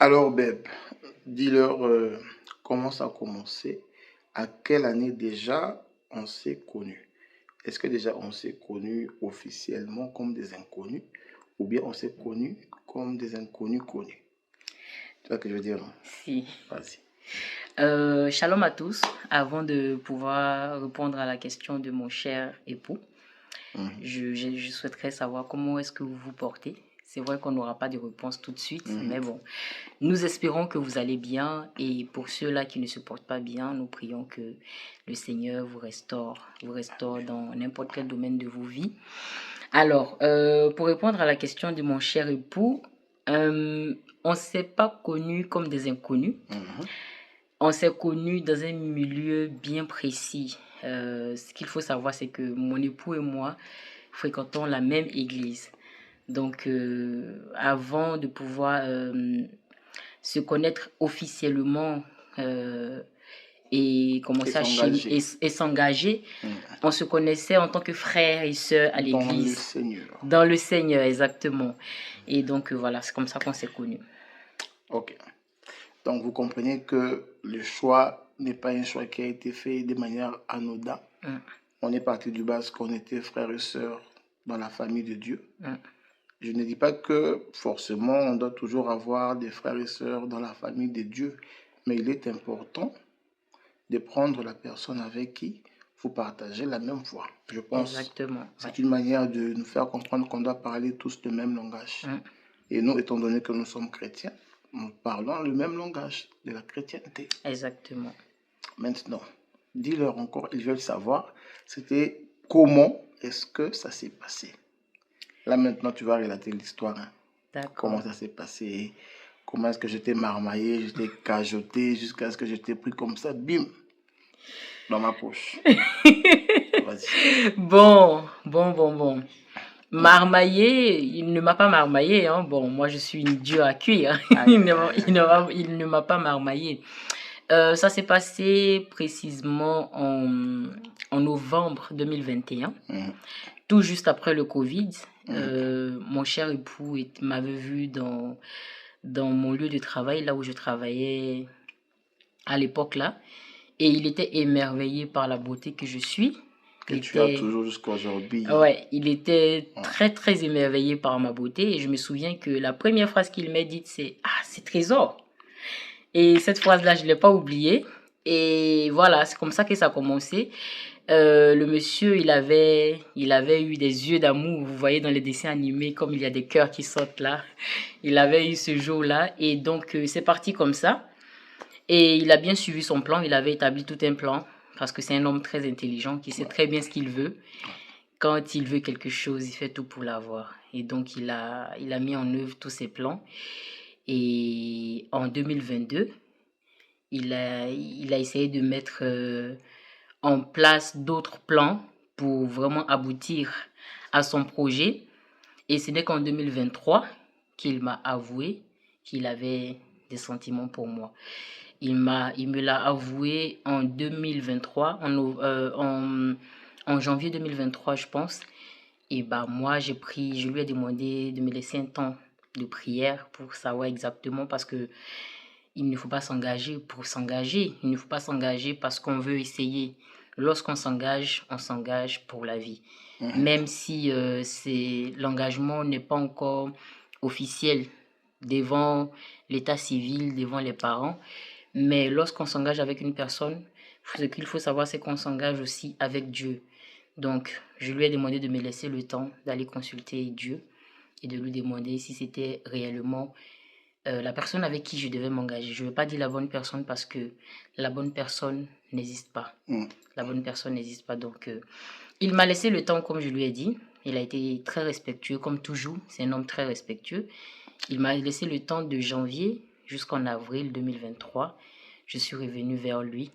Alors, Beb, dis-leur comment ça a commencé, à quelle année déjà on s'est connus. Est-ce que déjà on s'est connus officiellement comme des inconnus ou bien on s'est connus comme des inconnus connus? Tu vois ce que je veux dire? Si. Vas-y. Shalom à tous. Avant de pouvoir répondre à la question de mon cher époux, je souhaiterais savoir comment est-ce que vous vous portez. C'est vrai qu'on n'aura pas de réponse tout de suite, mais bon, nous espérons que vous allez bien et pour ceux-là qui ne se portent pas bien, nous prions que le Seigneur vous restaure dans n'importe quel domaine de vos vies. Alors, pour répondre à la question de mon cher époux, on ne s'est pas connus comme des inconnus. On s'est connus dans un milieu bien précis. Ce qu'il faut savoir, c'est que mon époux et moi fréquentons la même église. Donc, avant de pouvoir se connaître officiellement et commencer à s'engager. et s'engager, on se connaissait en tant que frères et sœurs à Dans le l'église. Seigneur. Dans le Seigneur, exactement. Et donc, voilà, c'est comme ça qu'on s'est connus. Ok. Donc, vous comprenez que le choix n'est pas un choix qui a été fait de manière anodine. On est parti du bas qu'on était frères et sœurs dans la famille de Dieu. Je ne dis pas que forcément on doit toujours avoir des frères et sœurs dans la famille de Dieu, mais il est important de prendre la personne avec qui vous partagez la même foi. Je pense Exactement. c'est une manière de nous faire comprendre qu'on doit parler tous le même langage. Et nous, étant donné que nous sommes chrétiens, nous parlons le même langage de la chrétienté. Exactement. Maintenant, dis-leur encore, ils veulent savoir, c'était comment est-ce que ça s'est passé. Là, maintenant, tu vas relater l'histoire. D'accord. Comment ça s'est passé, comment est-ce que j'étais marmaillé, j'étais cajoté, jusqu'à ce que j'étais pris comme ça, bim, dans ma poche. Vas-y. Bon. Marmaillé, il ne m'a pas marmaillé. Hein. Bon, moi, je suis une dure à cuire. Il ne m'a pas marmaillé. Ça s'est passé précisément en novembre 2021, tout juste après le Covid. Mon cher époux m'avait vu dans mon lieu de travail, là où je travaillais à l'époque là, et il était émerveillé par la beauté que je suis. Que tu as toujours jusqu'à aujourd'hui. Ouais, il était très très émerveillé par ma beauté et je me souviens que la première phrase qu'il m'a dite c'est « Ah, c'est Trésor !» Et cette phrase-là, je ne l'ai pas oubliée. Et voilà, c'est comme ça que ça a commencé. Le monsieur, il avait eu des yeux d'amour. Vous voyez dans les dessins animés, comme il y a des cœurs qui sautent là. Il avait eu ce jour-là. Et donc, c'est parti comme ça. Et il a bien suivi son plan. Il avait établi tout un plan. Parce que c'est un homme très intelligent qui sait très bien ce qu'il veut. Quand il veut quelque chose, il fait tout pour l'avoir. Et donc, il a mis en œuvre tous ses plans. Et en 2022, il a essayé de mettre en place d'autres plans pour vraiment aboutir à son projet. Et ce n'est qu'en 2023 qu'il m'a avoué qu'il avait des sentiments pour moi. Il me l'a avoué en 2023, en janvier 2023, je pense. Et moi, je lui ai demandé de me laisser un temps de prière pour savoir exactement, parce que il ne faut pas s'engager pour s'engager. Il ne faut pas s'engager parce qu'on veut essayer. Lorsqu'on s'engage, on s'engage pour la vie. Même si l'engagement n'est pas encore officiel devant l'état civil, devant les parents. Mais lorsqu'on s'engage avec une personne, ce qu'il faut savoir, c'est qu'on s'engage aussi avec Dieu. Donc, je lui ai demandé de me laisser le temps d'aller consulter Dieu et de lui demander si c'était réellement la personne avec qui je devais m'engager. Je ne veux pas dire la bonne personne parce que la bonne personne n'existe pas. La bonne personne n'existe pas. Donc, il m'a laissé le temps, comme je lui ai dit. Il a été très respectueux, comme toujours. C'est un homme très respectueux. Il m'a laissé le temps de janvier jusqu'en avril 2023. Je suis revenue vers lui